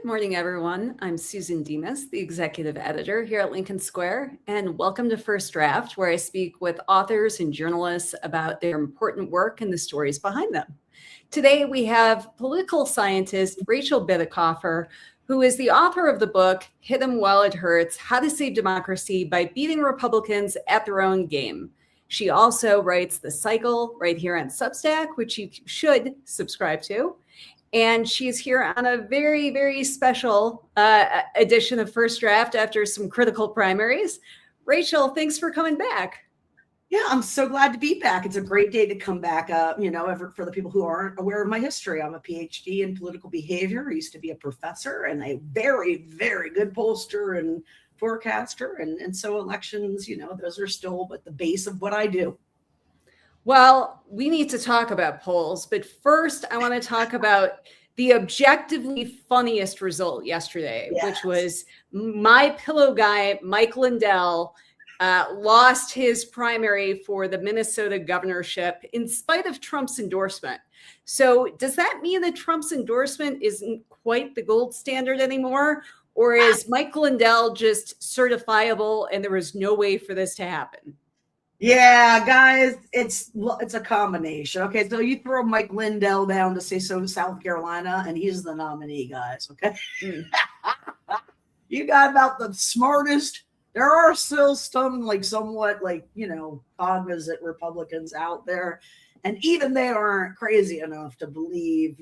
Good morning, everyone. I'm Susan Demas, the executive editor here at Lincoln Square, and welcome to First Draft, where I speak with authors and journalists about their important work and the stories behind them. Today, we have political scientist Rachel Bitecofer, who is the author of the book, Hit 'em While It Hurts, How to Save Democracy by Beating Republicans at Their Own Game. She also writes The Cycle right here on Substack, which you should subscribe to. And she's here on a very, very special edition of First Draft after some critical primaries. Rachel, thanks for coming back. Yeah, I'm so glad to be back. It's a great day to come back. For the people who aren't aware of my history, I'm a PhD in political behavior. I used to be a professor and a very, very good pollster and forecaster. And so elections, those are still at the base of what I do. Well, we need to talk about polls, but first I want to talk about the objectively funniest result yesterday, which was my pillow guy, Mike Lindell, lost his primary for the Minnesota governorship in spite of Trump's endorsement. So does that mean that Trump's endorsement isn't quite the gold standard anymore? Or is Mike Lindell just certifiable and there was no way for this to happen? Yeah, guys, it's a combination. Okay, so you throw Mike Lindell down to say so South Carolina, and he's the nominee, guys. Okay, You got about the smartest. There are still some somewhat cognizant Republicans out there, and even they aren't crazy enough to believe,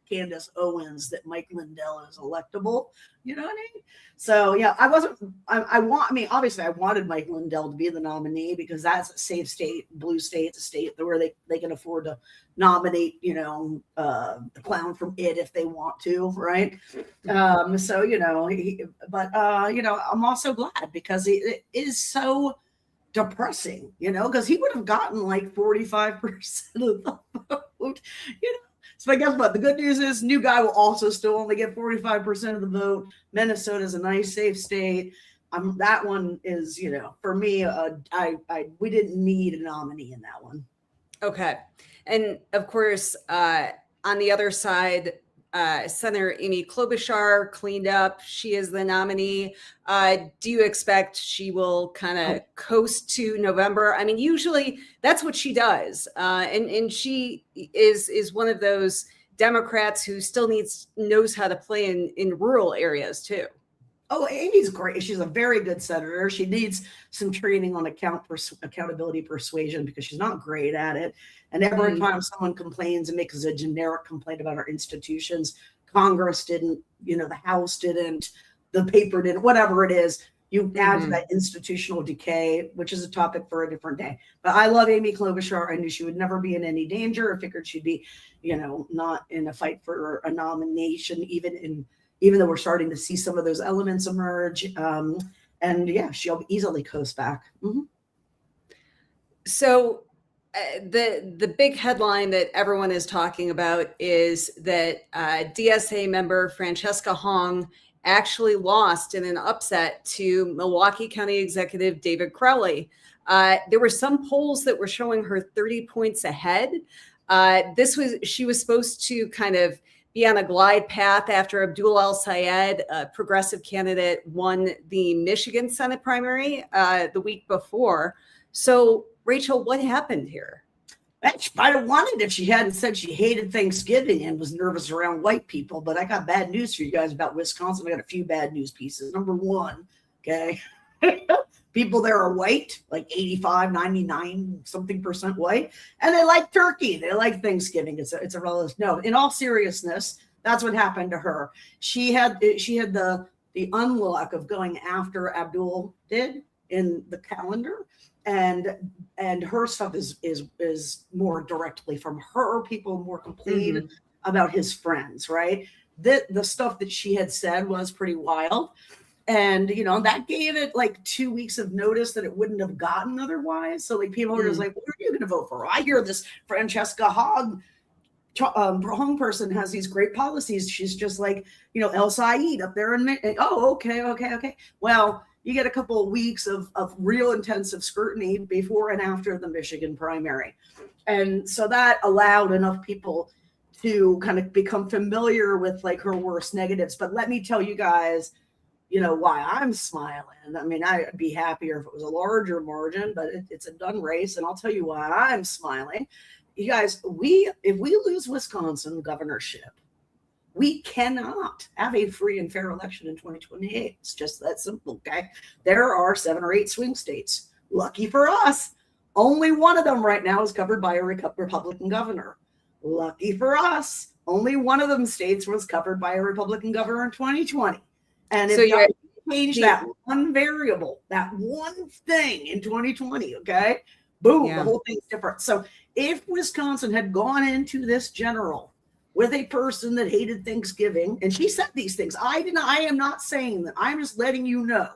Candace Owens, that Mike Lindell is electable. You know what I mean? So yeah, obviously I wanted Mike Lindell to be the nominee because that's a safe state, blue state. It's a state where they can afford to nominate, the clown from It if they want to, right? I'm also glad because it is so depressing, because he would have gotten 45% of the vote, So guess what? The good news is new guy will also still only get 45% of the vote. Minnesota is a nice, safe state. That one is, for me, we didn't need a nominee in that one. Okay. And of course, on the other side, Senator Amy Klobuchar cleaned up. She is the nominee. Do you expect she will kind of coast to November? I mean, usually that's what she does. And she is one of those Democrats who still knows how to play in rural areas too. Oh, Amy's great. She's a very good senator. She needs some training on accountability persuasion because she's not great at it. And every time someone complains and makes a generic complaint about our institutions, Congress didn't, the House didn't, the paper didn't, whatever it is, you add to that institutional decay, which is a topic for a different day. But I love Amy Klobuchar. I knew she would never be in any danger. I figured she'd be, not in a fight for a nomination, even though we're starting to see some of those elements emerge. And yeah, she'll easily coast back. Mm-hmm. So the big headline that everyone is talking about is that DSA member Francesca Hong actually lost in an upset to Milwaukee County Executive David Crowley. There were some polls that were showing her 30 points ahead. She was supposed to kind of be on a glide path after Abdul El-Sayed, a progressive candidate, won the Michigan Senate primary the week before. So, Rachel, what happened here? She might have won it if she hadn't said she hated Thanksgiving and was nervous around white people. But I got bad news for you guys about Wisconsin. I got a few bad news pieces. Number one, okay, people there are white, 85, 99 something percent white, and they like turkey. They like Thanksgiving. It's a relative. No, in all seriousness, that's what happened to her. She had the unluck of going after Abdul did in the calendar, and her stuff is more directly from her people, more complete about his friends, right? The stuff that she had said was pretty wild. And, that gave it 2 weeks of notice that it wouldn't have gotten otherwise. So people are just like, what are you going to vote for? I hear this Francesca Hong person has these great policies. She's just El-Sayed up there. Okay. Well, you get a couple of weeks of real intensive scrutiny before and after the Michigan primary. And so that allowed enough people to kind of become familiar with like her worst negatives. But let me tell you guys, why I'm smiling. I mean, I'd be happier if it was a larger margin, but it's a done race. And I'll tell you why I'm smiling. You guys, if we lose Wisconsin governorship, we cannot have a free and fair election in 2028. It's just that simple, okay? There are 7 or 8 swing states. Lucky for us, only one of them right now is covered by a Republican governor. Lucky for us, only one of them states was covered by a Republican governor in 2020. And if you change that one variable, that one thing in 2020, okay, boom, the whole thing's different. So if Wisconsin had gone into this general with a person that hated Thanksgiving, and she said these things, I am not saying that. I'm just letting you know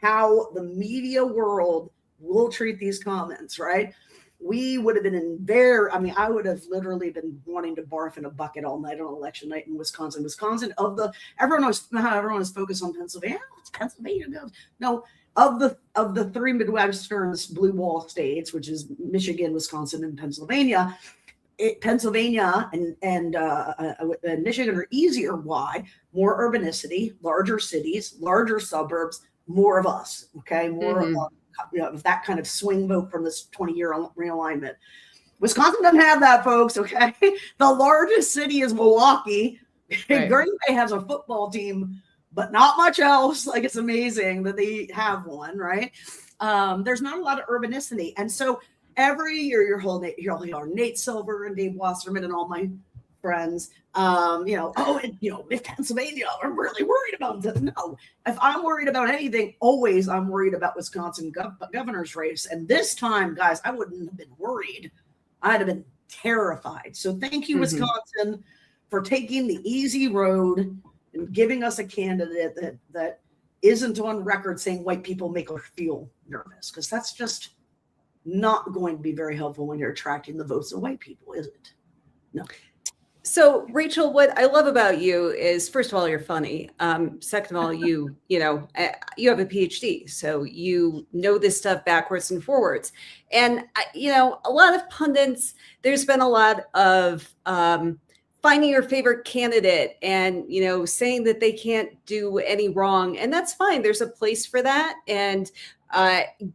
how the media world will treat these comments, right? We would have been I would have literally been wanting to barf in a bucket all night on election night in Wisconsin. Everyone is focused on Pennsylvania. It's Pennsylvania goes. No, of the 3 Midwestern blue wall states, which is Michigan, Wisconsin, and Pennsylvania, Pennsylvania and Michigan are easier. Why? More urbanicity, larger cities, larger suburbs, more of us. Okay, more of that kind of swing vote from this 20-year realignment. Wisconsin doesn't have that, folks. Okay, the largest city is Milwaukee. Right. Green Bay has a football team, but not much else. Like, it's amazing that they have one, right? There's not a lot of urbanicity, and so every year you'll hear Nate Silver and Dave Wasserman and all my friends, if Pennsylvania, I'm really worried about this. No, if I'm worried about anything, always I'm worried about Wisconsin governor's race. And this time, guys, I wouldn't have been worried. I'd have been terrified. So thank you, Wisconsin, for taking the easy road and giving us a candidate that isn't on record saying white people make us feel nervous, because that's just not going to be very helpful when you're attracting the votes of white people, is it? No. So, Rachel, what I love about you is, first of all, you're funny. Second of all, you have a PhD, so you know this stuff backwards and forwards. And a lot of pundits, there's been a lot of finding your favorite candidate and saying that they can't do any wrong, and that's fine. There's a place for that, and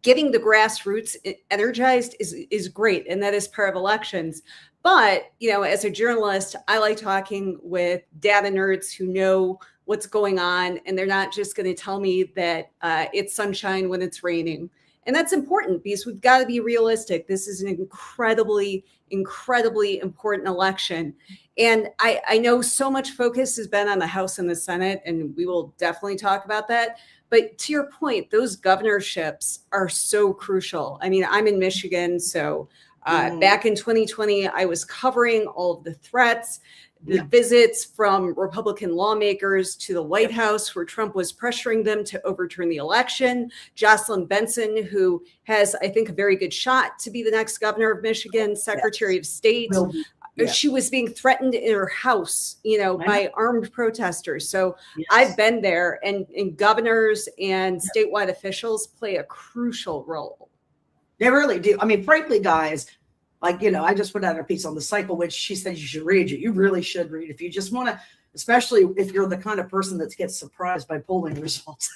getting the grassroots energized is great, and that is part of elections. But, as a journalist, I like talking with data nerds who know what's going on, and they're not just going to tell me that it's sunshine when it's raining. And that's important because we've got to be realistic. This is an incredibly, incredibly important election. And I know so much focus has been on the House and the Senate, and we will definitely talk about that. But to your point, those governorships are so crucial. I mean, I'm in Michigan, so back in 2020, I was covering all of the threats, the visits from Republican lawmakers to the White House, where Trump was pressuring them to overturn the election. Jocelyn Benson, who has, I think, a very good shot to be the next governor of Michigan, Secretary of State. She was being threatened in her house, by armed protesters. So I've been there, and governors and statewide officials play a crucial role. They really do. I mean, frankly, guys, I just put out a piece on the cycle, which she said you should read. You really should read if you just want to, especially if you're the kind of person that gets surprised by polling results.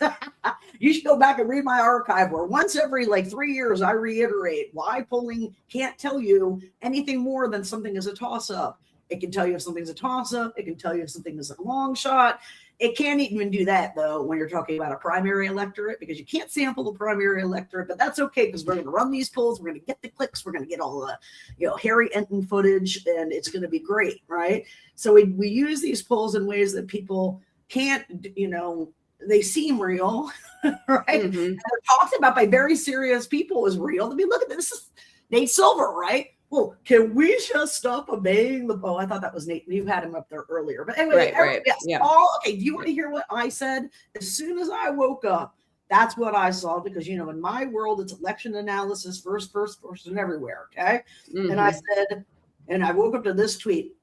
You should go back and read my archive, where once every 3 years I reiterate why polling can't tell you anything more than something is a toss-up. It can tell you if something's a toss-up. It can tell you if something is a long shot. It can't even do that, though, when you're talking about a primary electorate, because you can't sample the primary electorate. But that's okay, because we're going to run these polls. We're going to get the clicks. We're going to get all the Harry Enton footage, and it's going to be great, right? So we use these polls in ways that people can't, they seem real, right? And they're talked about by very serious people as real. I mean, look at this. This is Nate Silver, right? Well, can we just stop obeying the I thought that was Nate. You had him up there earlier. But anyway, right. Yes, okay, do you want to hear what I said? As soon as I woke up, that's what I saw, because, in my world, it's election analysis, first person everywhere, okay? And I said, and I woke up to this tweet.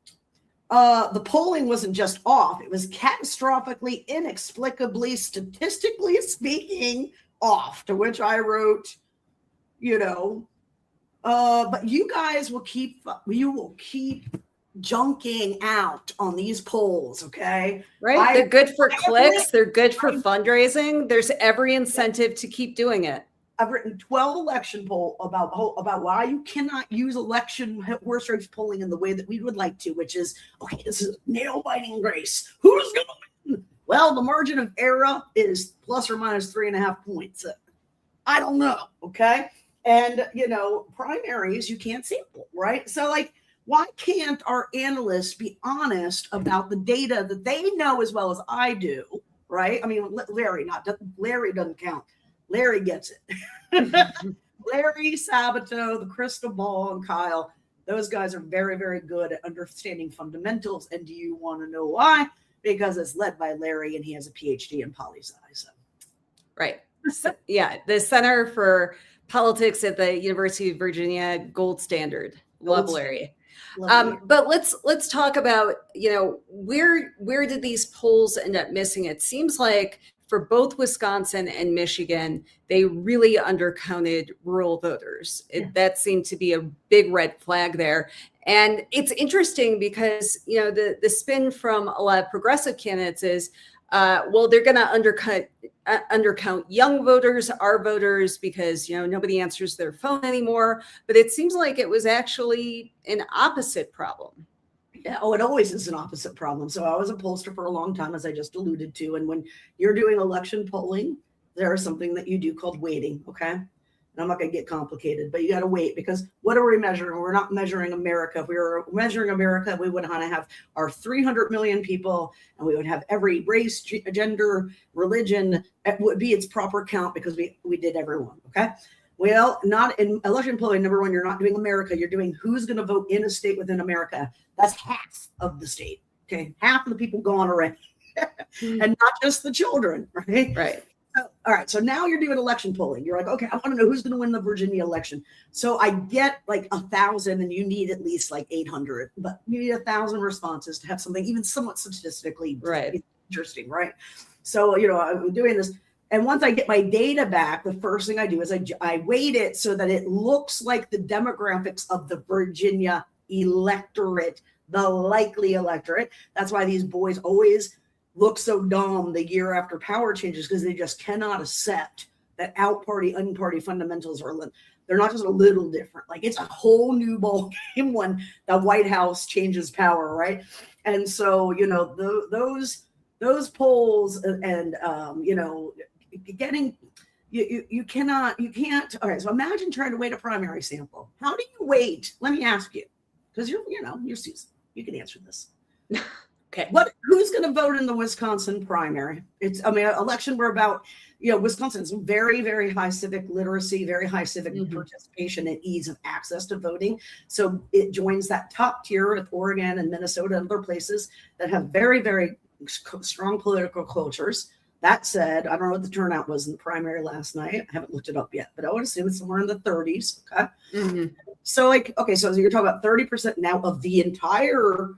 The polling wasn't just off. It was catastrophically, inexplicably, statistically speaking, off, to which I wrote, but you guys will keep junking out on these polls, okay? Right. They're good for clicks. They're good for fundraising. There's every incentive to keep doing it. I've written 12 election poll about why you cannot use election horse race polling in the way that we would like to, which is, okay, this is nail biting race. Who's going to win? Well, the margin of error is plus or minus 3.5 points. I don't know. Okay. And, primaries, you can't sample, right? So like, why can't our analysts be honest about the data that they know as well as I do, right? I mean, Larry doesn't count. Larry gets it. Larry, Sabato, the crystal ball, and Kyle, those guys are very, very good at understanding fundamentals. And do you want to know why? Because it's led by Larry and he has a PhD in poli-sci. So. Right. Yeah. The Center for Politics at the University of Virginia, gold standard. Love Larry. But let's talk about, where did these polls end up missing? It seems like for both Wisconsin and Michigan, they really undercounted rural voters. That seemed to be a big red flag there. And it's interesting because, the spin from a lot of progressive candidates is, they're going to undercount young voters, our voters, because, nobody answers their phone anymore. But it seems like it was actually an opposite problem. Yeah, it always is an opposite problem. So I was a pollster for a long time, as I just alluded to. And when you're doing election polling, there is something that you do called weighting, okay? And I'm not going to get complicated, but you got to wait, because what are we measuring? We're not measuring America. If we were measuring America, we would want to have our 300 million people, and we would have every race, gender, religion. It would be its proper count because we did everyone, okay? Well, not in election polling. Number one, you're not doing America. You're doing who's going to vote in a state within America. That's half of the state. Okay. Half of the people gone already. And not just the children. Right. Right. So, all right. So now you're doing election polling. You're like, okay, I want to know who's going to win the Virginia election. So I get like 1,000 and you need at least like 800, but you need 1,000 responses to have something even somewhat statistically interesting. Right. So, I'm doing this. And once I get my data back, the first thing I do is I weight it so that it looks like the demographics of the Virginia electorate, the likely electorate. That's why these boys always look so dumb the year after power changes, because they just cannot accept that out-party, un-party fundamentals they're not just a little different. Like, it's a whole new ball game when the White House changes power, right? And so, those polls and you can't. All right. So imagine trying to weight a primary sample. How do you weight? Let me ask you, because you're Susan. You can answer this. Okay. Who's going to vote in the Wisconsin primary? Election. We're about, Wisconsin's very, very high civic literacy, very high civic participation, and ease of access to voting. So it joins that top tier with Oregon and Minnesota and other places that have very, very strong political cultures. That said, I don't know what the turnout was in the primary last night. I haven't looked it up yet, but I would assume it's somewhere in the 30s. Okay. Mm-hmm. So so you're talking about 30% now of the entire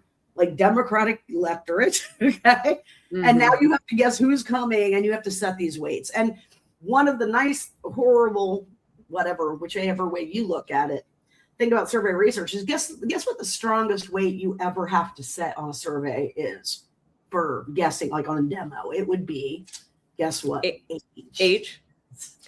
Democratic electorate. Okay. Mm-hmm. And now you have to guess who's coming, and you have to set these weights. And one of the nice, horrible, whichever way you look at it, think about survey research is guess what the strongest weight you ever have to set on a survey is. For guessing, like on a demo, it would be, guess what? Age.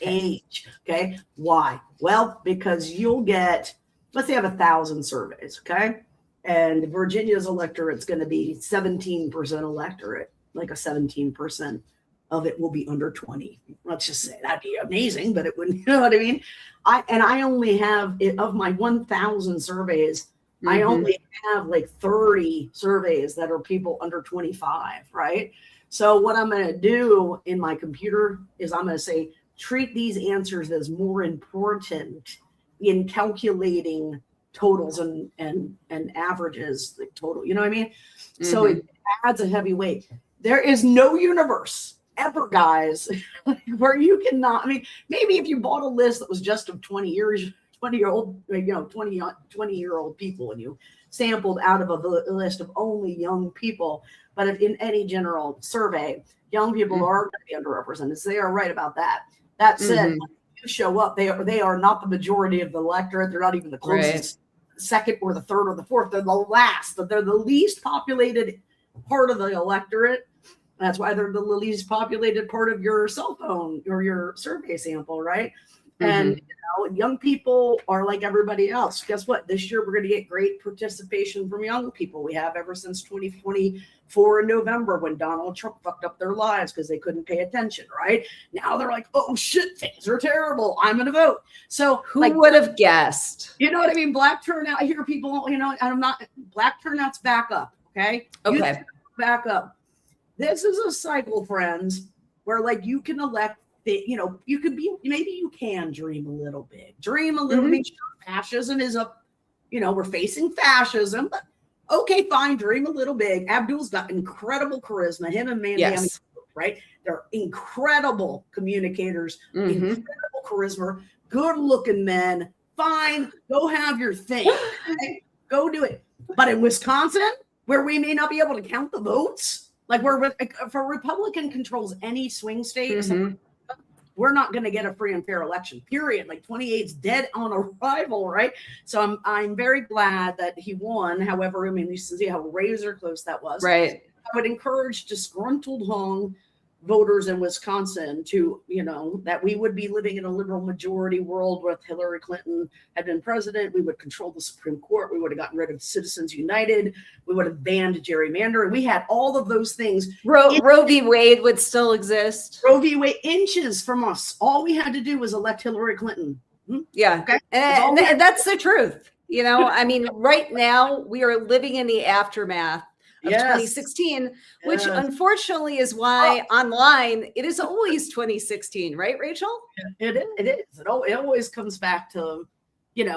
Age. Okay. Why? Well, because you'll get, let's say I have 1,000 surveys. Okay. And Virginia's electorate's going to be 17% electorate, like a 17% of it will be under 20. Let's just say that'd be amazing, but it wouldn't, you know what I mean? I only have of my 1,000 surveys, I only have 30 surveys that are people under 25, right? So what I'm going to do in my computer is I'm going to say, treat these answers as more important in calculating totals and averages, total, you know what I mean? Mm-hmm. So it adds a heavy weight. There is no universe ever, guys, where you cannot, maybe if you bought a list that was just of 20-year-old people, and you sampled out of a list of only young people. But if in any general survey, young people are going to be underrepresented. So they are right about that. That said, when you show up, they are not the majority of the electorate. They're not even the closest second or the third or the fourth. They're the last. They're the least populated part of the electorate. That's why they're the least populated part of your cell phone or your survey sample, right? And young people are like everybody else. Guess what? This year we're going to get great participation from young people. We have ever since 2024 in November, when Donald Trump fucked up their lives because they couldn't pay attention, right? Now they're like, oh shit, things are terrible. I'm going to vote. So who would have guessed? You know what I mean? Black turnout. I hear people, black turnout's back up. Okay. Okay. Back up. This is a cycle, friends, where like you can elect. You could be, maybe you can dream a little big. Dream a little bit. Fascism is up, we're facing fascism, but okay, fine, dream a little big. Abdul's got incredible charisma. Him and Mandami, right? They're incredible communicators, incredible charisma, good looking men. Fine, go have your thing. Okay? Go do it. But in Wisconsin, where we may not be able to count the votes, like for Republican controls any swing state, we're not going to get a free and fair election, period. Like 28's dead on arrival, right? So I'm very glad that he won. However, I mean, you see how razor close that was. Right. I would encourage disgruntled Hong voters in Wisconsin to, that we would be living in a liberal majority world where Hillary Clinton had been president. We would control the Supreme Court. We would have gotten rid of Citizens United. We would have banned gerrymandering. We had all of those things. Roe v. Wade would still exist. Roe v. Wade, inches from us. All we had to do was elect Hillary Clinton. Yeah. Okay. And that's the truth. I mean, right now we are living in the aftermath of 2016, which unfortunately is why online it is always 2016, right, Rachel? It is. It always comes back to,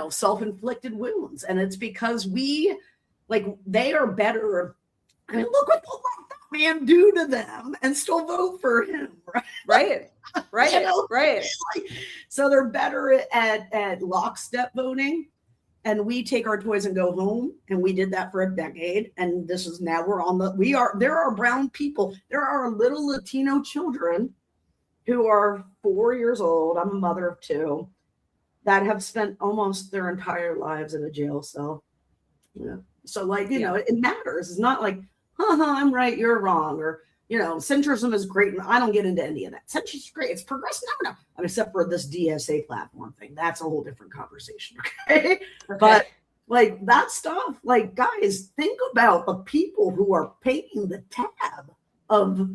self-inflicted wounds. And it's because they are better. I mean, look what that man do to them and still vote for him, right? Right. So they're better at lockstep voting. And we take our toys and go home. And we did that for a decade. And this is now there are brown people. There are little Latino children who are 4 years old. I'm a mother of 2 that have spent almost their entire lives in a jail cell. So it matters. It's not like, I'm right, you're wrong. Or, centrism is great. And I don't get into any of that. Centrism is great. It's progressive. No. I mean, except for this DSA platform thing. That's a whole different conversation. Okay. But that stuff, guys, think about the people who are paying the tab of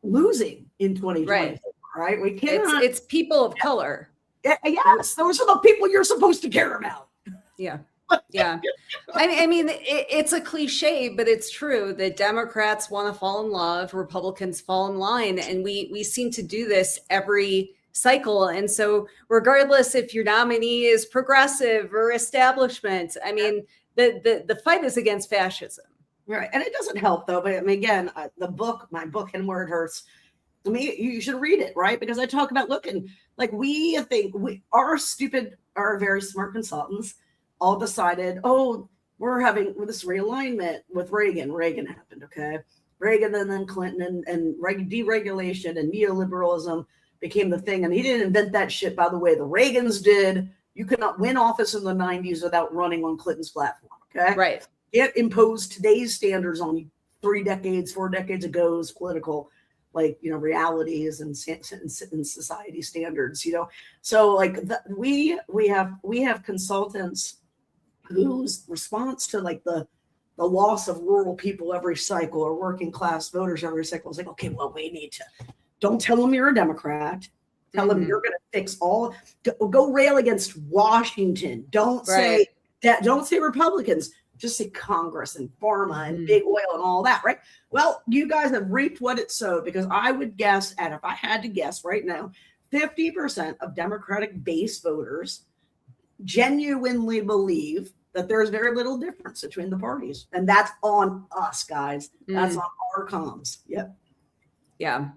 losing in 2020. Right. We cannot. It's people of color. Yes. Those are the people you're supposed to care about. Yeah. Yeah. I mean, it's a cliche, but it's true that Democrats want to fall in love, Republicans fall in line, and we seem to do this every cycle. And so regardless if your nominee is progressive or establishment, I mean, the fight is against fascism. Right. And it doesn't help though. But I mean, again, my book, And Where It Hurts, I mean, you should read it, right? Because I talk about our very smart consultants all decided, we're having this realignment with Reagan. Reagan happened, okay? Reagan and then Clinton and deregulation and neoliberalism became the thing. And he didn't invent that shit, by the way. The Reagans did. You could not win office in the 90s without running on Clinton's platform, okay? Right. It imposed today's standards on 4 decades ago's political realities and society standards, So we have consultants whose response to the loss of rural people every cycle or working class voters every cycle is like, okay, well, we need to, don't tell them you're a Democrat. Tell them you're going to fix go rail against Washington. Don't say that. Don't say Republicans. Just say Congress and pharma and big oil and all that, right? Well, you guys have reaped what it sowed, because I would guess, and if I had to guess right now, 50% of Democratic base voters genuinely believe that there's very little difference between the parties. And that's on us, guys. That's on our comms. Yep. Yeah.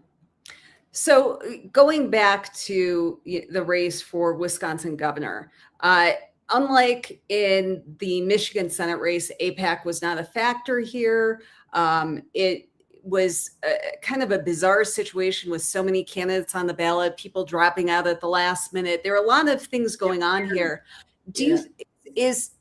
So going back to the race for Wisconsin governor, unlike in the Michigan Senate race, AIPAC was not a factor here. It was kind of a bizarre situation with so many candidates on the ballot, people dropping out at the last minute. There are a lot of things going on here.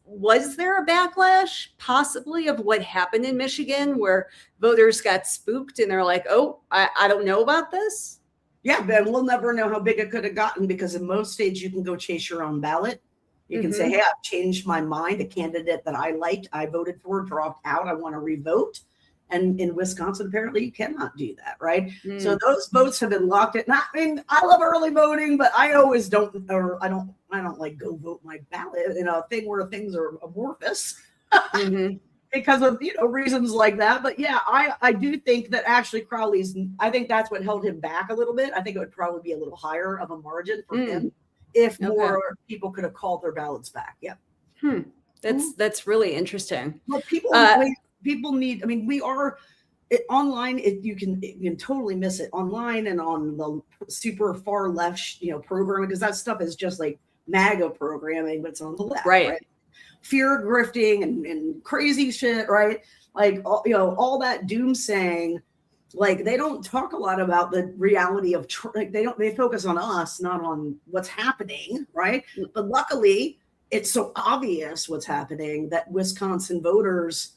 was there a backlash possibly of what happened in Michigan where voters got spooked and they're like, oh, I don't know about this? Yeah, but we'll never know how big it could have gotten, because in most states you can go chase your own ballot. You can say, hey, I've changed my mind. A candidate that I liked, I voted for, dropped out. I want to revote. And in Wisconsin, apparently you cannot do that, right? So those votes have been locked in. I mean, I love early voting, but I always don't like go vote my ballot in a thing where things are amorphous because of, reasons like that. But yeah, I do think that actually I think that's what held him back a little bit. I think it would probably be a little higher of a margin for him if more people could have called their ballots back. Yeah. That's really interesting. Well, people need, I mean, we are online. You can totally miss it online and on the super far left, programming, because that stuff is just like MAGA programming, but it's on the left, right? Fear grifting and crazy shit, right? Like, all that doomsaying. Like, they don't talk a lot about the reality of, they focus on us, not on what's happening, right? But luckily, it's so obvious what's happening that Wisconsin voters,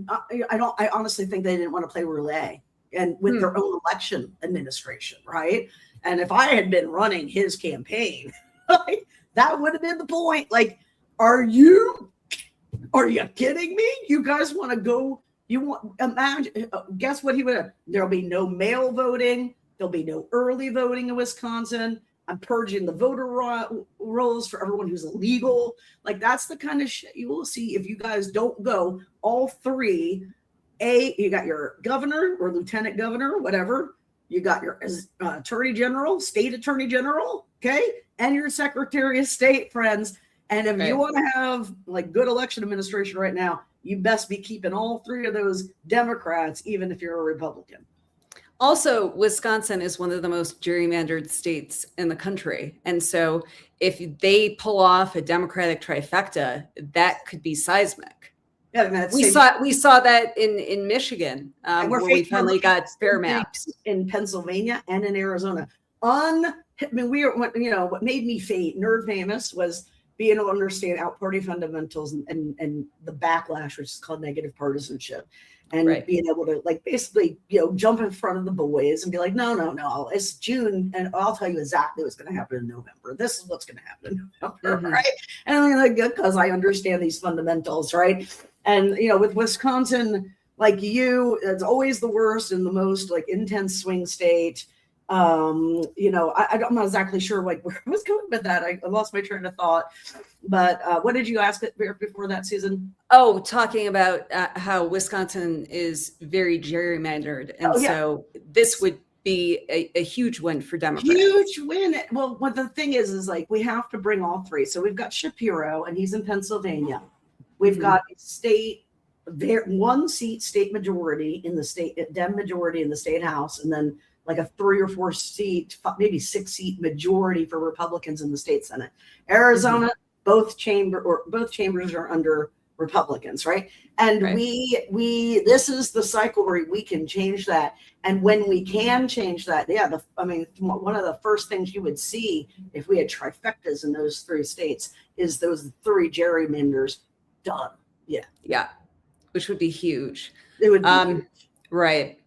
I honestly think they didn't want to play roulette and with their own election administration, right? And if I had been running his campaign, that would have been the point. Like, are you kidding me? You guys want to go? Imagine, guess what he would have? There'll be no mail voting. There'll be no early voting in Wisconsin. I'm purging the voter rolls for everyone who's illegal. Like, that's the kind of shit you will see if you guys don't go all three. You got your governor or lieutenant governor, whatever. You got your attorney general, state attorney general, okay? And your secretary of state, friends. And if you want to have like good election administration right now, you best be keeping all three of those Democrats, even if you're a Republican. Also, Wisconsin is one of the most gerrymandered states in the country. And so if they pull off a Democratic trifecta, that could be seismic. Yeah, we saw that in Michigan, where we finally got fair maps. In Pennsylvania and in Arizona. What made me nerd famous was being able to understand out party fundamentals and the backlash, which is called negative partisanship. And being able to basically, jump in front of the boys and be like, no, it's June. And I'll tell you exactly what's going to happen in November. This is what's going to happen in November, right? And I'm because I understand these fundamentals, right? And, with Wisconsin, it's always the worst and the most intense swing state. I'm not exactly sure where I was going with that. I lost my train of thought. But what did you ask before that, Susan? Oh, talking about how Wisconsin is very gerrymandered. And so this would be a huge win for Democrats. Huge win. Well, what the thing is we have to bring all three. So we've got Shapiro, and he's in Pennsylvania. We've got one seat state majority in the state, Dem majority in the state house, and then a 3 or 4 seat, maybe 6 seat majority for Republicans in the state Senate. Arizona, both chambers are under Republicans, right? And this is the cycle where we can change that. And when we can change that, one of the first things you would see if we had trifectas in those 3 states is those 3 gerrymanders done. Yeah. Which would be huge. It would be huge. Right.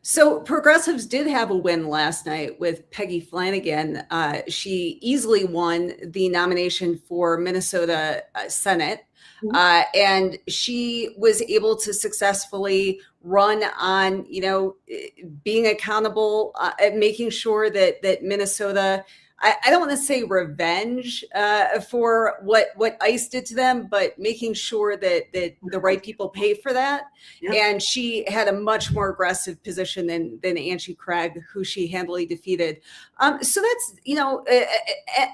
So progressives did have a win last night with Peggy Flanagan. She easily won the nomination for Minnesota Senate. And she was able to successfully run on, being accountable, making sure that Minnesota, I don't want to say revenge for what ICE did to them, but making sure that the right people pay for that. Yep. And she had a much more aggressive position than Angie Craig, who she handily defeated. So that's,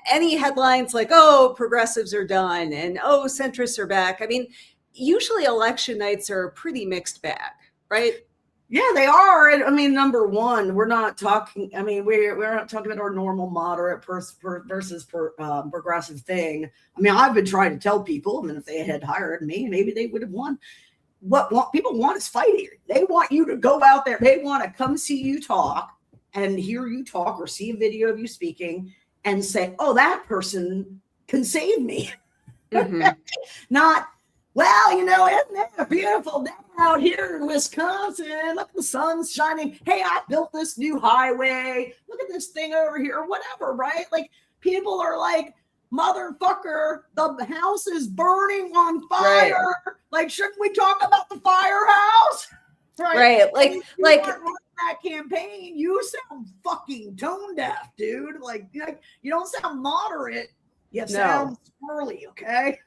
any headlines like, oh, progressives are done and oh, centrists are back. I mean, usually election nights are a pretty mixed bag, right? Yeah, they are. And number one, we're not talking. We're not talking about our normal moderate versus progressive thing. I've been trying to tell people, if they had hired me, maybe they would have won. What people want is fighting. They want you to go out there. They want to come see you talk and hear you talk or see a video of you speaking and say, oh, that person can save me. Not, well, isn't that beautiful day out here in Wisconsin? Look, the sun's shining. Hey, I built this new highway. Look at this thing over here, whatever, right? Like, people are like, motherfucker, the house is burning on fire. Right. Like, shouldn't we talk about the firehouse? Right. Like that campaign, you sound fucking tone deaf, dude. Like you don't sound moderate. You sound squirrely, okay?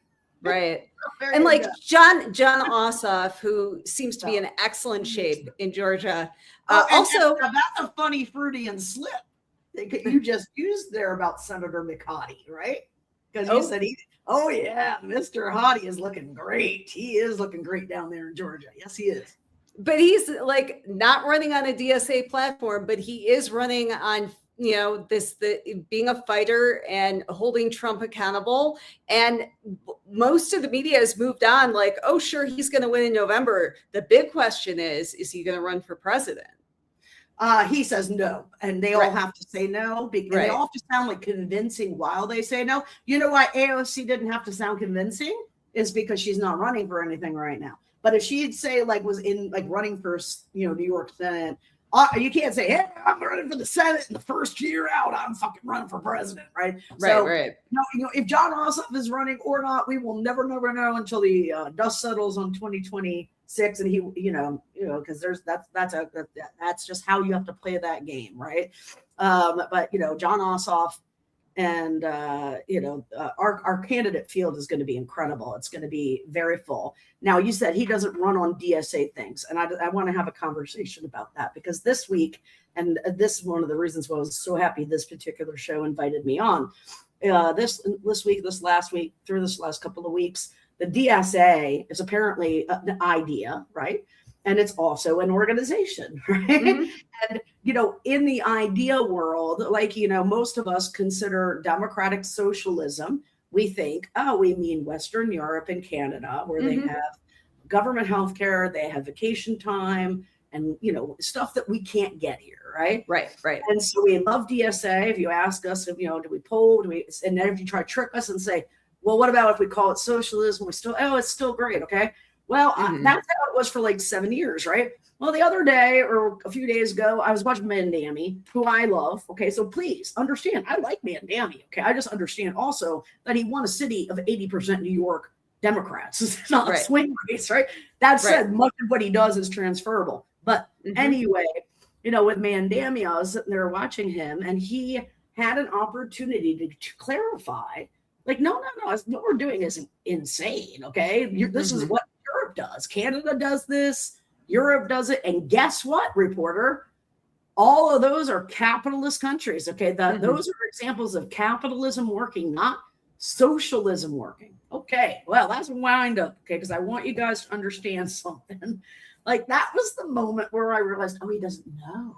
Right. And like John Ossoff, who seems to be in excellent shape in Georgia. Also, that's a funny Freudian slip you just used there about Senator McHottie, right? Because you said Mr. Hottie is looking great. He is looking great down there in Georgia. Yes, he is. But he's like not running on a DSA platform, but he is running on, being a fighter and holding Trump accountable. And most of the media has moved on like, oh, sure, he's going to win in November. The big question is he going to run for president? He says no, and they all have to say no because they all have to sound like convincing while they say no. You know why AOC didn't have to sound convincing is because she's not running for anything right now. But if she'd say was in running for New York Senate, you can't say, hey, I'm running for the Senate in the first year out. I'm fucking running for president, right? Right. If John Ossoff is running or not, we will never know until the dust settles on 2026, and he, because that's just how you have to play that game, right? But John Ossoff. And, our candidate field is going to be incredible. It's going to be very full. Now, you said he doesn't run on DSA things. And I want to have a conversation about that because this week, and this is one of the reasons why I was so happy this particular show invited me on. This last week, through this last couple of weeks, the DSA is apparently an idea, right? And it's also an organization, right? Mm-hmm. And, in the idea world, most of us consider democratic socialism. We think, we mean Western Europe and Canada, where they have government health care, they have vacation time, and, stuff that we can't get here, right? Right. And so we love DSA. If you ask us, do we poll? And then if you try to trick us and say, well, what about if we call it socialism? It's still great, okay? Well, that's how it was for 7 years, right? Well, the other day or a few days ago, I was watching Mandami, who I love. Okay, so please understand, I like Mandami. Okay, I just understand also that he won a city of 80% New York Democrats. It's not a swing race, right? That said, much of what he does is transferable. But anyway, with Mandami, I was sitting there watching him, and he had an opportunity to clarify, no, what we're doing is insane. Okay, this is what Europe does. Canada does this. Europe does it. And guess what, reporter? All of those are capitalist countries. Okay. Those are examples of capitalism working, not socialism working. Okay. Well, that's a wind up. Okay. Because I want you guys to understand something. That was the moment where I realized, he doesn't know.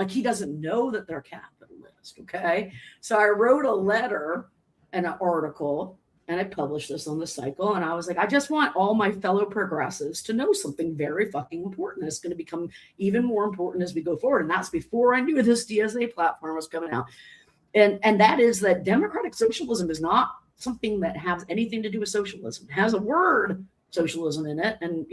He doesn't know that they're capitalist. Okay. So I wrote a letter and an article, and I published this on the cycle. And I was like, I just want all my fellow progressives to know something very fucking important. It's going to become even more important as we go forward. And that's before I knew this DSA platform was coming out. And that is that democratic socialism is not something that has anything to do with socialism. It has a word socialism in it. And,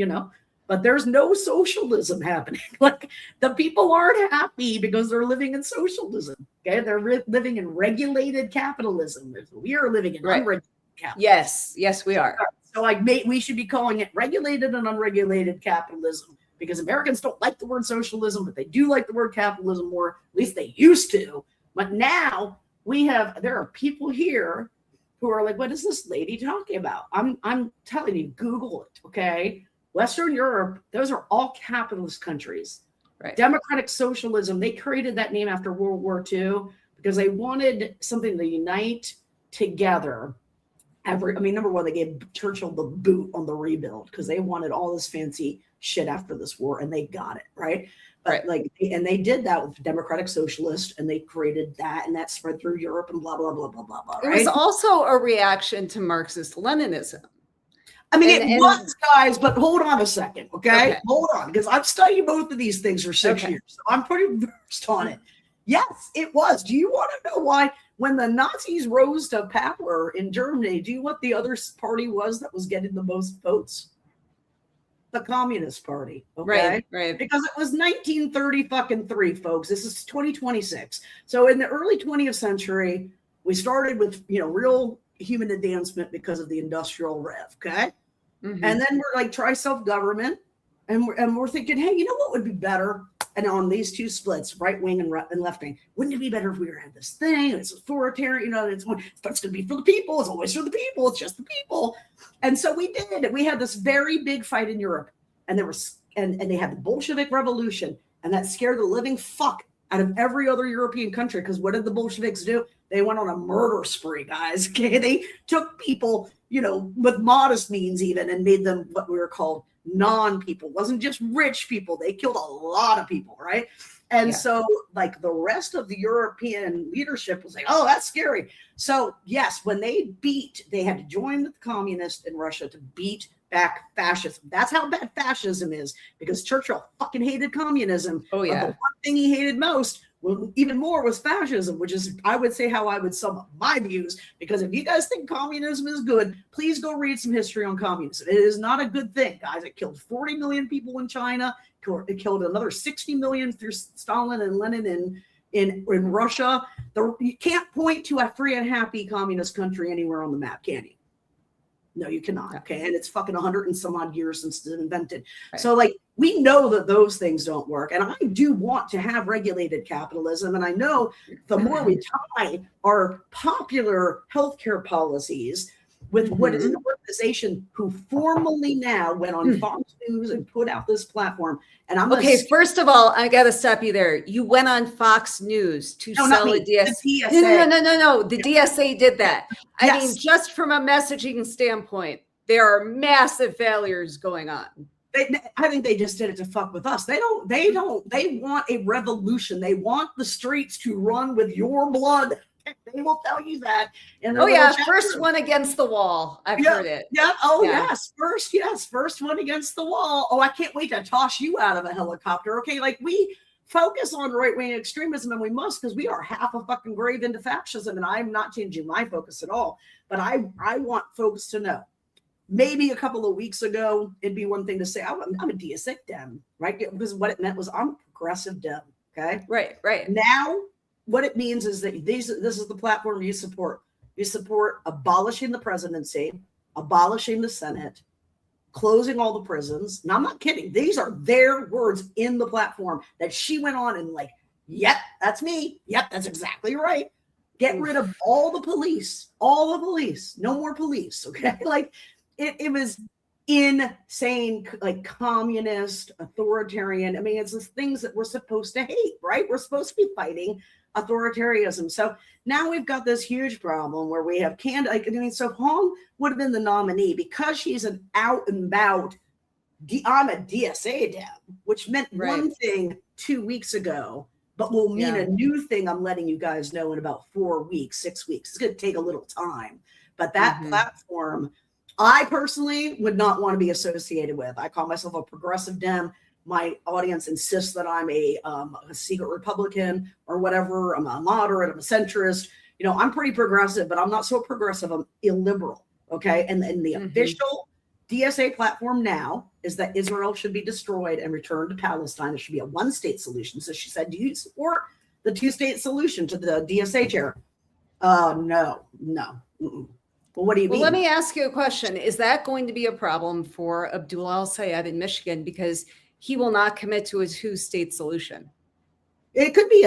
but there's no socialism happening. The people aren't happy because they're living in socialism. Okay. They're living in regulated capitalism. We are living in unregulated capitalism. Yes, we are. So we should be calling it regulated and unregulated capitalism because Americans don't like the word socialism, but they do like the word capitalism more. At least they used to. But now there are people here who are like, what is this lady talking about? I'm telling you, Google it. Okay. Western Europe, those are all capitalist countries. Right. Democratic socialism, they created that name after World War II because they wanted something to unite together. Number one, they gave Churchill the boot on the rebuild because they wanted all this fancy shit after this war, and they got it, right? But and they did that with democratic socialist, and they created that, and that spread through Europe and blah, blah, blah, blah, blah, blah. Right? It was also a reaction to Marxist-Leninism. It was, guys, but hold on a second, okay? Hold on, because I've studied both of these things for 6 years, so I'm pretty versed on it. Yes, it was. Do you want to know why? When the Nazis rose to power in Germany, do you know what the other party was that was getting the most votes? The Communist Party. Okay. Right. Because it was 1930 fucking 3, folks. This is 2026. So in the early 20th century, we started with, real human advancement because of the Industrial Rev. Okay. Mm-hmm. And then we're like, try self-government. And we're thinking, hey, you know what would be better? And on these two splits, right wing and left wing, wouldn't it be better if we had this thing? It's authoritarian, it's going to be for the people. It's always for the people. It's just the people. And so we did. We had this very big fight in Europe, and they had the Bolshevik Revolution, and that scared the living fuck out of every other European country. Because what did the Bolsheviks do? They went on a murder spree, guys. Okay, they took people, with modest means even, and made them what we were called non-people. It wasn't just rich people. They killed a lot of people, right? And so like the rest of the European leadership was like, oh, that's scary. So yes, when they had to join with the communists in Russia to beat back fascism. That's how bad fascism is, because Churchill fucking hated communism. Oh yeah. But the one thing he hated most, even more, was fascism, which is, I would say, how I would sum up my views. Because if you guys think communism is good, please go read some history on communism. It is not a good thing, guys. It killed 40 million people in China. It killed another 60 million through Stalin and Lenin in Russia. You can't point to a free and happy communist country anywhere on the map, can you? No, you cannot. Okay. And it's fucking 100 and some odd years since it's invented. Right. So like, we know that those things don't work. And I do want to have regulated capitalism. And I know the more we tie our popular healthcare policies with what is an organization who formally now went on Fox News and put out this platform. And I'm okay. First of all, I got to stop you there. You went on Fox News to sell a DSA. No. The DSA did that. I mean, just from a messaging standpoint, there are massive failures going on. I think they just did it to fuck with us. They want a revolution. They want the streets to run with your blood. They will tell you that. First one against the wall. I've heard it. Yeah. Oh, yes. First one against the wall. Oh, I can't wait to toss you out of a helicopter. Okay, like we focus on right-wing extremism, and we must, because we are half a fucking grave into fascism, and I'm not changing my focus at all. But I want folks to know. Maybe a couple of weeks ago, it'd be one thing to say, I'm a DSA Dem, right? Because what it meant was I'm a progressive Dem. Okay. Right. Now, what it means is that this is the platform you support. You support abolishing the presidency, abolishing the Senate, closing all the prisons. Now, I'm not kidding. These are their words in the platform that she went on and like, yep, that's me. Yep, that's exactly right. Get rid of all the police. No more police. Okay. Like it was insane, like communist, authoritarian. I mean, it's the things that we're supposed to hate, right? We're supposed to be fighting authoritarianism. So now we've got this huge problem where we have so Hong would have been the nominee because she's an out and about, I'm a DSA Dem, which meant one thing 2 weeks ago, but will mean a new thing I'm letting you guys know in about 4 weeks, 6 weeks. It's going to take a little time, but that platform, I personally would not want to be associated with. I call myself a progressive Dem. My audience insists that I'm a secret Republican or whatever. I'm a moderate. I'm a centrist. I'm pretty progressive, but I'm not so progressive. I'm illiberal. Okay. And the official DSA platform now is that Israel should be destroyed and returned to Palestine. It should be a one-state solution. So she said, do you support the two-state solution to the DSA chair? No. Well, what do you mean? Well, let me ask you a question. Is that going to be a problem for Abdul al-Sayed in Michigan? Because he will not commit to a two-state solution. It could be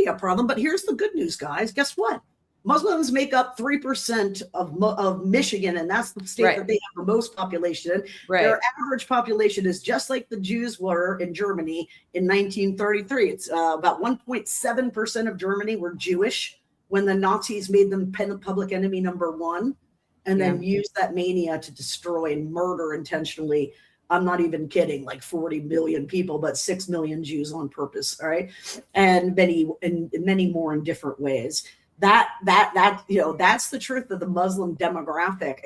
a problem, but here's the good news, guys. Guess what? Muslims make up 3% of Michigan, and that's the state that they have the most population in. Their average population is just like the Jews were in Germany in 1933. It's about 1.7% of Germany were Jewish when the Nazis made them public enemy number one, and then used that mania to destroy and murder intentionally. I'm not even kidding, like 40 million people, but 6 million Jews on purpose. All right. And many more in different ways. That's the truth of the Muslim demographic.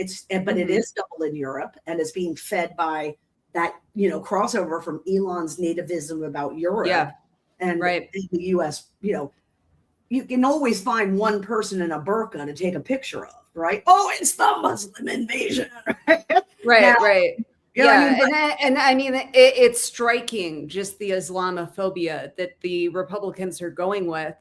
But it is double in Europe, and it's being fed by that, crossover from Elon's nativism about Europe and in the US, you can always find one person in a burqa to take a picture of, right? Oh, it's the Muslim invasion. Right, Now, right. you know what I Yeah, mean? and I mean, it's striking just the Islamophobia that the Republicans are going with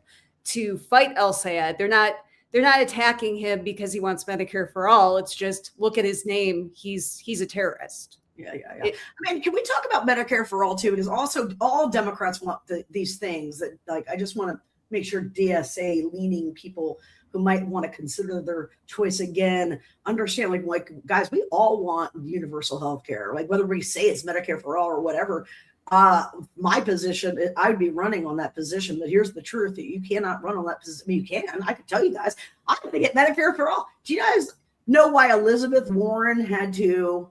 to fight El Sayed. They're not attacking him because he wants Medicare for all. It's just, look at his name. He's a terrorist. Yeah. It- I mean, can we talk about Medicare for all too? Because also all Democrats want these things that, like, I just want to make sure DSA leaning people who might want to consider their choice again understand, like guys, we all want universal health care, like whether we say it's Medicare for all or whatever. My position, I'd be running on that position, but here's the truth: that you cannot run on that position. I mean, you can. I can tell you guys, I'm going to get Medicare for all. Do you guys know why Elizabeth Warren had to,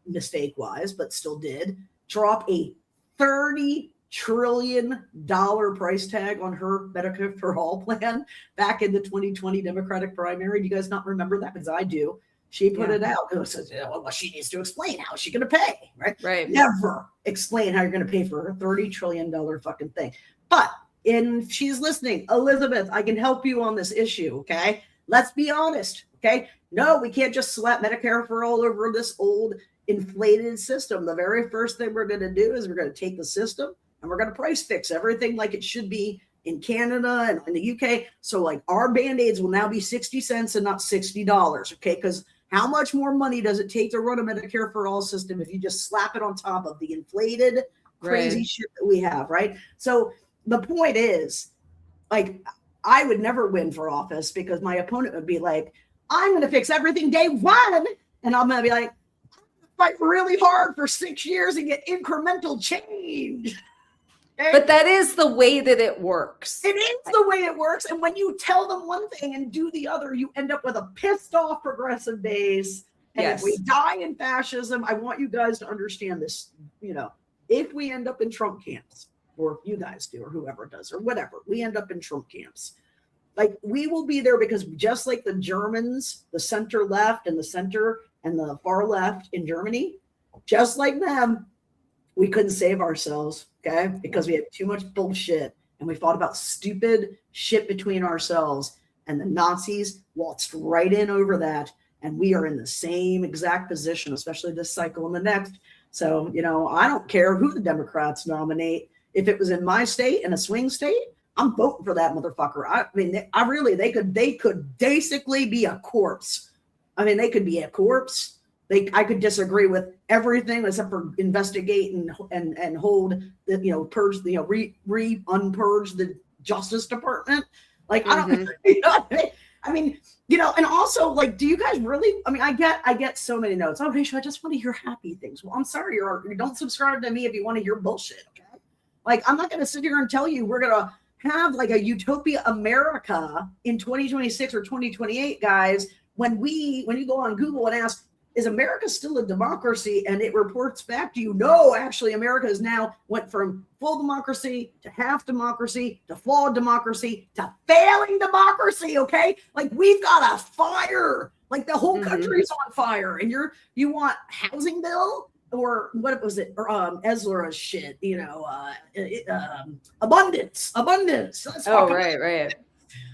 mistake-wise, but still did, drop a $30 trillion price tag on her Medicare for all plan back in the 2020 Democratic primary? Do you guys not remember that? Because I do. She put it out. It says, well, she needs to explain how she's going to pay, right? Right. Never explain how you're going to pay for her $30 trillion fucking thing. But if she's listening, Elizabeth, I can help you on this issue, okay? Let's be honest, okay? No, we can't just slap Medicare for all over this old inflated system. The very first thing we're going to do is we're going to take the system and we're going to price fix everything like it should be in Canada and in the UK. So like our Band-Aids will now be 60 cents and not $60, okay? Because how much more money does it take to run a Medicare for all system if you just slap it on top of the inflated, crazy shit that we have, right? So the point is, like, I would never win for office because my opponent would be like, I'm going to fix everything day one. And I'm going to be like, fight really hard for 6 years and get incremental change. Okay? But that is the way that it works. It is the way it works. And when you tell them one thing and do the other, you end up with a pissed off progressive base. And if we die in fascism, I want you guys to understand this, if we end up in Trump camps, or you guys do, or whoever does, or whatever, we end up in Trump camps. Like, we will be there because just like the Germans, the center left and the center and the far left in Germany, just like them, we couldn't save ourselves, okay? Because we had too much bullshit and we fought about stupid shit between ourselves. And the Nazis waltzed right in over that. And we are in the same exact position, especially this cycle and the next. So, I don't care who the Democrats nominate. If it was in my state, in a swing state, I'm voting for that motherfucker. I mean, they could basically be a corpse. I mean, they could be a corpse. I could disagree with everything except for investigate and hold the, purge, unpurge the Justice Department. Like, I don't, I mean, and also, like, do you guys really, I mean, I get so many notes. Oh, Rachel, I just want to hear happy things. Well, I'm sorry, you don't subscribe to me if you want to hear bullshit. Okay. Like, I'm not going to sit here and tell you we're going to have like a utopia America in 2026 or 2028, guys. When you go on Google and ask, is America still a democracy? And it reports back to you, no, actually, America has now went from full democracy to half democracy to flawed democracy to failing democracy. Okay. Like, we've got a fire, like the whole country's on fire. And you want housing bill? Or what was it? Or Ezra's shit, abundance. Let's Right.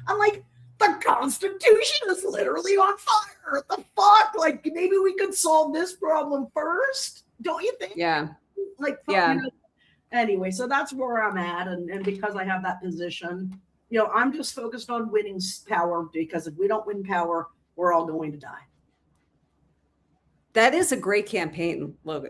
I'm like, the Constitution is literally on fire. What the fuck? Like, maybe we could solve this problem first, don't you think? Yeah. Like, Anyway, so that's where I'm at, and because I have that position, I'm just focused on winning power, because if we don't win power, we're all going to die. That is a great campaign logo,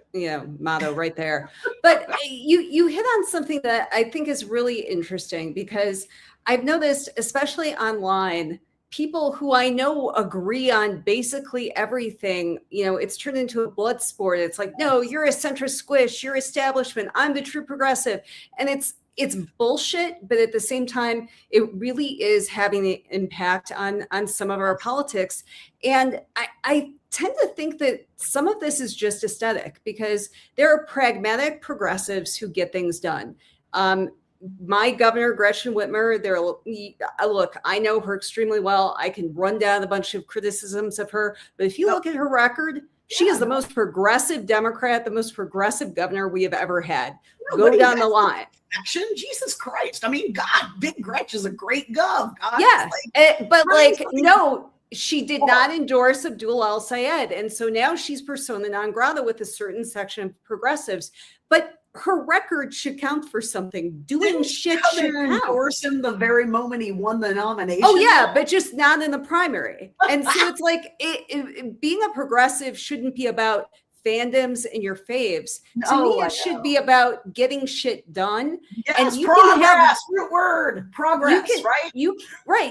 motto right there. But you hit on something that I think is really interesting, because I've noticed, especially online, people who I know agree on basically everything, it's turned into a blood sport. It's like, no, you're a centrist squish, you're establishment, I'm the true progressive. And it's bullshit, but at the same time, it really is having an impact on some of our politics. And I tend to think that some of this is just aesthetic, because there are pragmatic progressives who get things done. My governor, Gretchen Whitmer, look, I know her extremely well. I can run down a bunch of criticisms of her, but if you look at her record, She is the most progressive Democrat, the most progressive governor we have ever had. Nobody Go down the line. Action, Jesus Christ. I mean, God, Big Gretch is a great gov. God, Yeah, but like, no, she did Oh. not endorse Abdul al-Sayed. And so now she's persona non grata with a certain section of progressives. But her record should count for something. Doing shit should count. Endorse him the very moment he won the nomination. Oh yeah, but just not in the primary. And so it's like being a progressive shouldn't be about fandoms and your faves. To me, it should be about getting shit done. Yes, and you progress, can have root word, progress, right?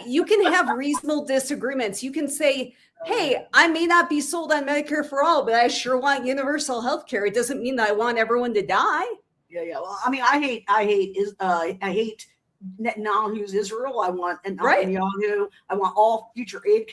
You can have reasonable disagreements. You can say, hey, I may not be sold on Medicare for all, but I sure want universal health care. It doesn't mean that I want everyone to die. Yeah. Well, I mean, I hate Netanyahu's Israel. I want Netanyahu. I want all future aid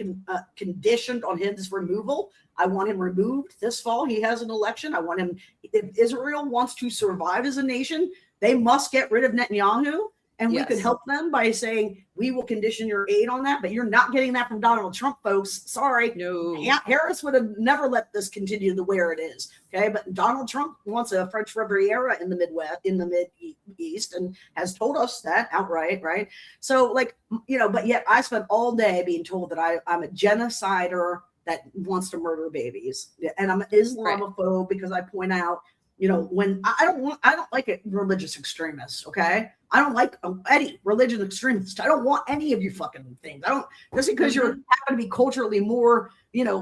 conditioned on his removal. I want him removed this fall. He has an election. I want him. If Israel wants to survive as a nation, they must get rid of Netanyahu. And we could help them by saying, we will condition your aid on that, but you're not getting that from Donald Trump, folks. Sorry. No. Harris would have never let this continue the way it is. Okay. But Donald Trump wants a French Riviera in the Midwest, in the Mid-East, and has told us that outright. Right. So like, but yet I spent all day being told that I'm a genocider that wants to murder babies. And I'm an Islamophobe because I point out, when I don't like it, religious extremists. Okay. I don't like any religious extremists. I don't want any of you fucking things. I don't, just because you happen to be culturally more,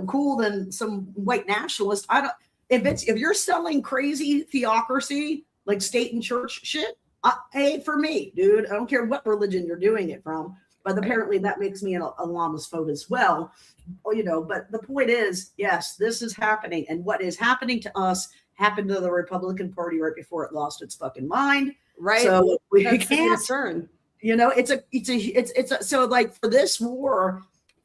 cool than some white nationalist. If you're selling crazy theocracy, like state and church shit, hey, for me, dude, I don't care what religion you're doing it from, but apparently that makes me an Islamophobe as well. But the point is, yes, this is happening. And what is happening to us happened to the Republican Party right before it lost its fucking mind. Right. So we That's can't, a concern. So like for this war,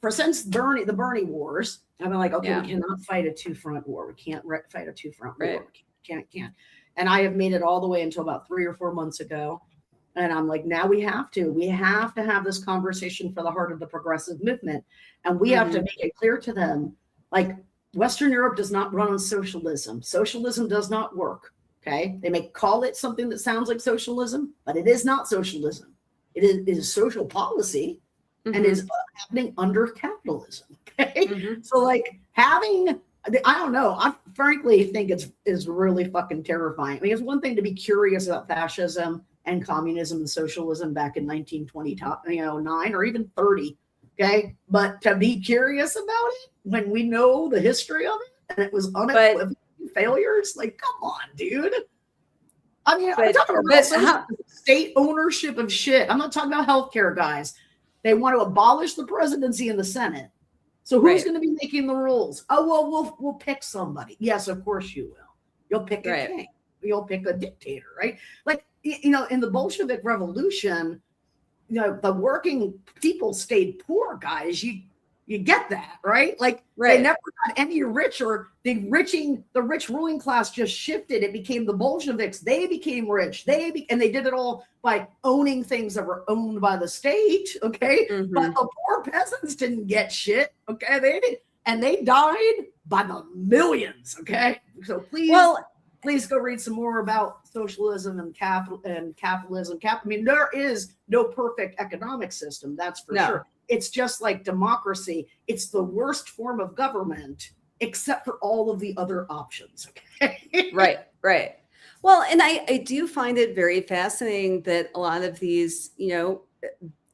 since the Bernie wars, I've been like, okay, we cannot fight a two-front war. We can't fight a two-front war. We can't. And I have made it all the way until about 3 or 4 months ago. And I'm like, now we have to have this conversation for the heart of the progressive movement. And we have to make it clear to them, like, Western Europe does not run on socialism. Socialism does not work. Okay. They may call it something that sounds like socialism, but it is not socialism. It is social policy and is happening under capitalism. Okay. So like I don't know. I frankly think it's really fucking terrifying. I mean, it's one thing to be curious about fascism and communism and socialism back in 1929 or even 30. Okay. But to be curious about it when we know the history of it and it was unequivocal failures, like, come on, dude. I mean, I'm talking about state ownership of shit. I'm not talking about healthcare, guys. They want to abolish the presidency and the Senate. So who's going to be making the rules? Oh, well, we'll pick somebody. Yes, of course you will. You'll pick a king. You'll pick a dictator, right? Like, in the Bolshevik Revolution, the working people stayed poor, guys. You get that, right? Like they never got any richer. The rich ruling class just shifted. It became the Bolsheviks. They became rich. And they did it all by owning things that were owned by the state. Okay. But the poor peasants didn't get shit. Okay. They did. And they died by the millions. Okay. So please go read some more about socialism and capitalism. I mean, there is no perfect economic system. That's for sure. It's just like democracy. It's the worst form of government, except for all of the other options. Okay. Right. Well, and I do find it very fascinating that a lot of these,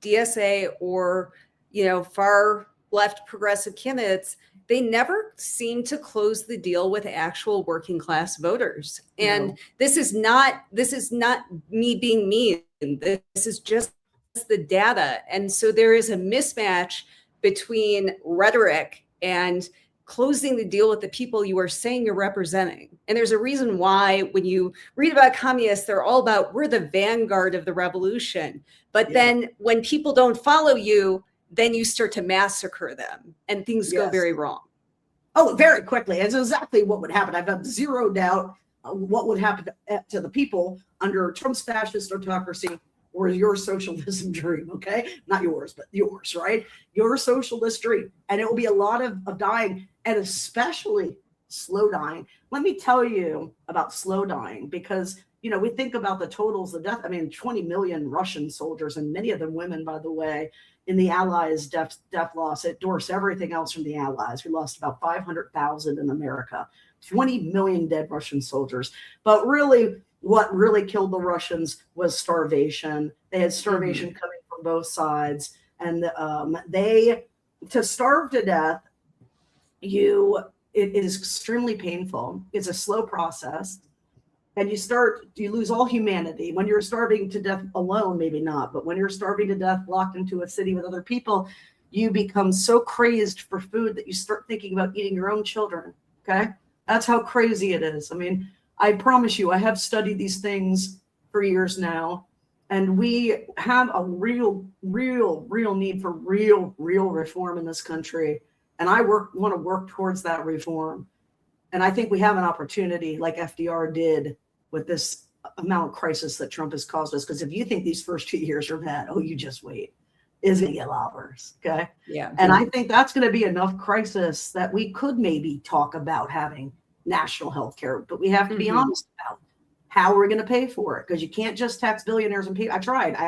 DSA or, far left progressive candidates, they never seem to close the deal with actual working class voters. And this is not me being mean. This is just the data. And so there is a mismatch between rhetoric and closing the deal with the people you are saying you're representing. And there's a reason why when you read about communists, they're all about, we're the vanguard of the revolution. But then when people don't follow you, then you start to massacre them and things go very wrong. Oh, very quickly. It's exactly what would happen. I've got zero doubt what would happen to the people under Trump's fascist autocracy or your socialism dream, okay? Not yours, but yours, right? Your socialist dream. And it will be a lot of dying, and especially slow dying. Let me tell you about slow dying, because, we think about the totals, the death. 20 million Russian soldiers, and many of them women, by the way, in the Allies' death loss. It dwarfs everything else from the Allies. We lost about 500,000 in America, 20 million dead Russian soldiers. But really, what really killed the Russians was starvation. They had starvation coming from both sides. And to starve to death, it is extremely painful. It's a slow process. And you lose all humanity. When you're starving to death alone, maybe not, but when you're starving to death locked into a city with other people, you become so crazed for food that you start thinking about eating your own children. Okay. That's how crazy it is. I promise you, I have studied these things for years now, and we have a real need for real reform in this country. And I want to work towards that reform. And I think we have an opportunity, like FDR did, with this amount of crisis that Trump has caused us. Because if you think these first 2 years are bad, you just wait. It's going to get a lot worse. Okay. Yeah. And I think that's going to be enough crisis that we could maybe talk about having national health care. But we have to be honest about how we're going to pay for it. Because you can't just tax billionaires and people. I tried. I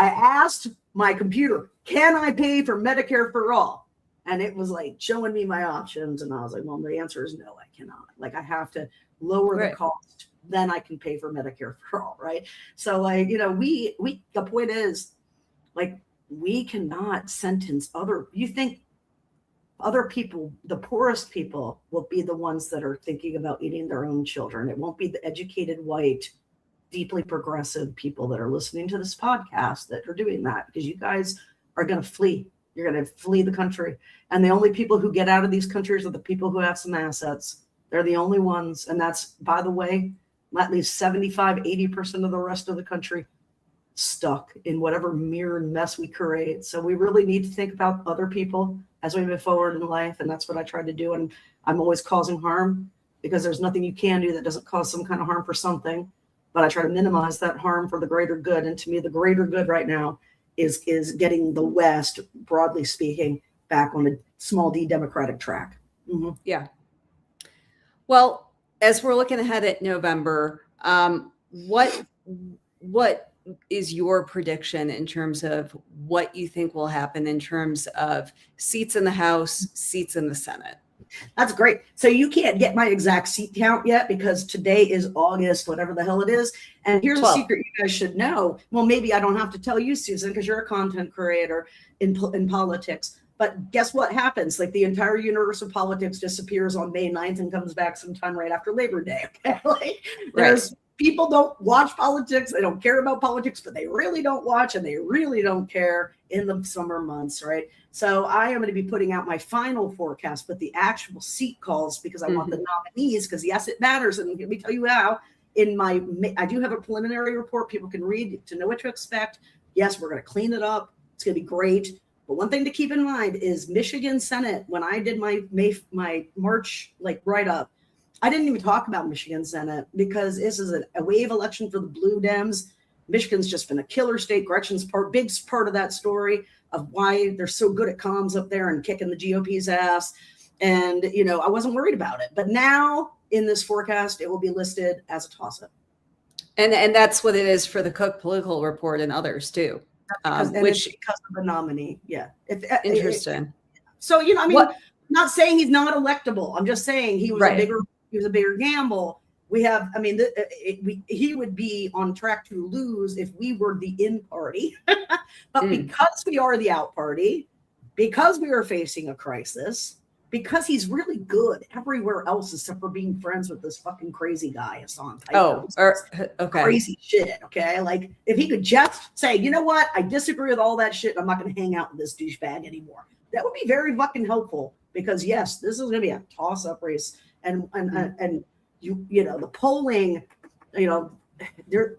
asked my computer, can I pay for Medicare for all? And it was like showing me my options. And I was like, well, the answer is no, I cannot. Like, I have to lower the cost. Then I can pay for Medicare for all. Right. So, like, the point is, like, we cannot sentence you think other people, the poorest people, will be the ones that are thinking about eating their own children. It won't be the educated, white, deeply progressive people that are listening to this podcast that are doing that, because you guys are going to flee. You're going to flee the country. And the only people who get out of these countries are the people who have some assets. They're the only ones. And that's, by the way, at least 75-80% of the rest of the country stuck in whatever mirror mess we create. So we really need to think about other people as we move forward in life. And that's what I try to do. And I'm always causing harm, because there's nothing you can do that doesn't cause some kind of harm for something. But I try to minimize that harm for the greater good. And to me, the greater good right now is getting the West, broadly speaking, back on a small d democratic track. Yeah. Well, as we're looking ahead at November, what is your prediction in terms of what you think will happen in terms of seats in the House, seats in the Senate? That's great. So you can't get my exact seat count yet, because today is August, whatever the hell it is. And here's 12. A secret you guys should know. Well, maybe I don't have to tell you, Susan, because you're a content creator in politics. But guess what happens? Like, the entire universe of politics disappears on May 9th and comes back sometime right after Labor Day. Okay? People don't watch politics. They don't care about politics, but they really don't watch, and they really don't care in the summer months, right? So I am going to be putting out my final forecast, but the actual seat calls, because I want the nominees, because yes, it matters. And let me tell you how. I do have a preliminary report people can read to know what to expect. Yes, we're going to clean it up. It's going to be great. But one thing to keep in mind is Michigan Senate. When I did my March write-up, I didn't even talk about Michigan Senate, because this is a wave election for the Blue Dems. Michigan's just been a killer state. Gretchen's big part of that story of why they're so good at comms up there and kicking the GOP's ass. And, I wasn't worried about it. But now in this forecast, it will be listed as a toss-up. And that's what it is for the Cook Political Report and others too. Because of the nominee. Yeah. Interesting. So, not saying he's not electable. I'm just saying he was a bigger gamble. We have, he would be on track to lose if we were the in party. But because we are the out party, because we are facing a crisis, because he's really good everywhere else except for being friends with this fucking crazy guy, Hassan. Okay. Crazy shit. Okay. Like, if he could just say, you know what? I disagree with all that shit. I'm not going to hang out with this douchebag anymore. That would be very fucking helpful, because yes, this is going to be a toss-up race. And the polling,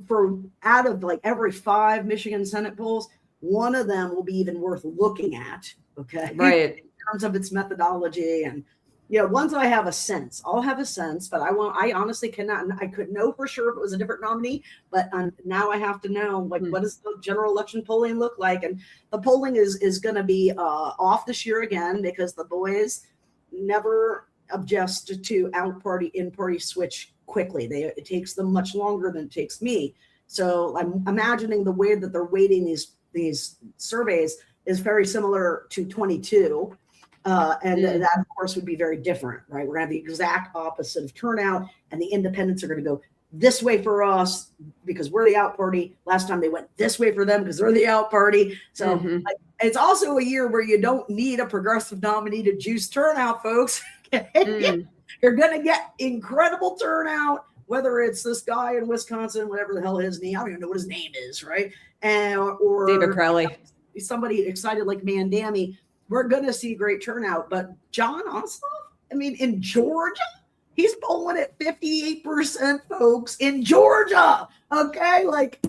for out of like every 5 Michigan Senate polls, one of them will be even worth looking at. Okay. Right. In terms of its methodology. And, once I have a sense, I'll have a sense, but I honestly cannot, I could know for sure if it was a different nominee, but now I have to know, what does the general election polling look like? And the polling is going to be off this year again, because the boys never adjust to out party, in party switch quickly. It takes them much longer than it takes me. So I'm imagining the way that they're weighting these surveys is very similar to 22. And that, of course, would be very different, right? We're going to have the exact opposite of turnout, and the independents are going to go this way for us because we're the out party. Last time they went this way for them because they're the out party. So it's also a year where you don't need a progressive nominee to juice turnout, folks. You're going to get incredible turnout, whether it's this guy in Wisconsin, whatever the hell his name, I don't even know what his name is, right? Or David Crowley. Somebody excited like Mandami. We're going to see great turnout. But John Ossoff, I mean, in Georgia, he's polling at 58%, folks, in Georgia. Okay? Like,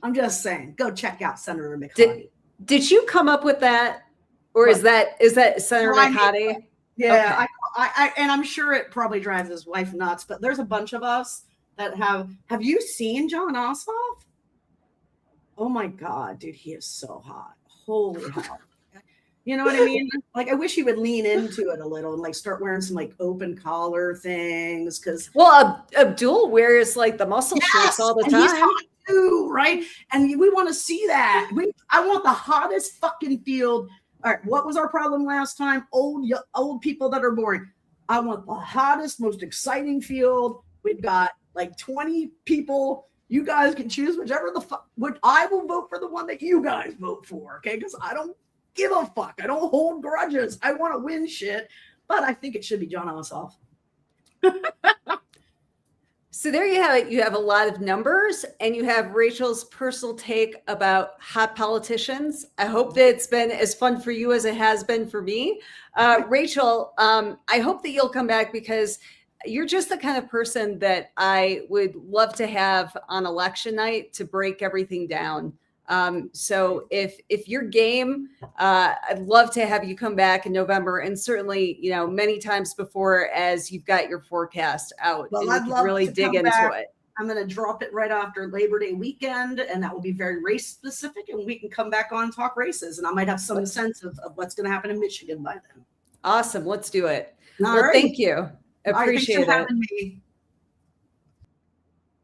I'm just saying, go check out Senator McCarthy. Did you come up with that? Or is that Senator McCarthy? Yeah, okay. I and I'm sure it probably drives his wife nuts, but there's a bunch of us that have you seen John Ossoff? Oh my God, dude, he is so hot. Holy hell. You know what I mean? Like, I wish he would lean into it a little and like start wearing some like open collar things. Cause Abdul wears like the muscle shirts all the time. He's hot too, right? And we want to see that. I want the hottest fucking field. All right, what was our problem last time? Old people that are boring. I want the hottest, most exciting field. We've got like 20 people. You guys can choose whichever I will vote for the one that you guys vote for, okay? Because I don't give a fuck. I don't hold grudges. I want to win shit, but I think it should be John Ossoff. So there you have it. You have a lot of numbers, and you have Rachel's personal take about hot politicians. I hope that it's been as fun for you as it has been for me. Rachel, I hope that you'll come back because you're just the kind of person that I would love to have on election night to break everything down. So if you're game, I'd love to have you come back in November, and certainly, many times before as you've got your forecast out. Well, and I'd love really to dig come into back. it. I'm going to drop it right after Labor Day weekend, and that will be very race specific, and we can come back on and talk races, and I might have some sense of what's going to happen in Michigan by then. Awesome. Let's do it. All right. Thank you. Appreciate Thanks for it. having me.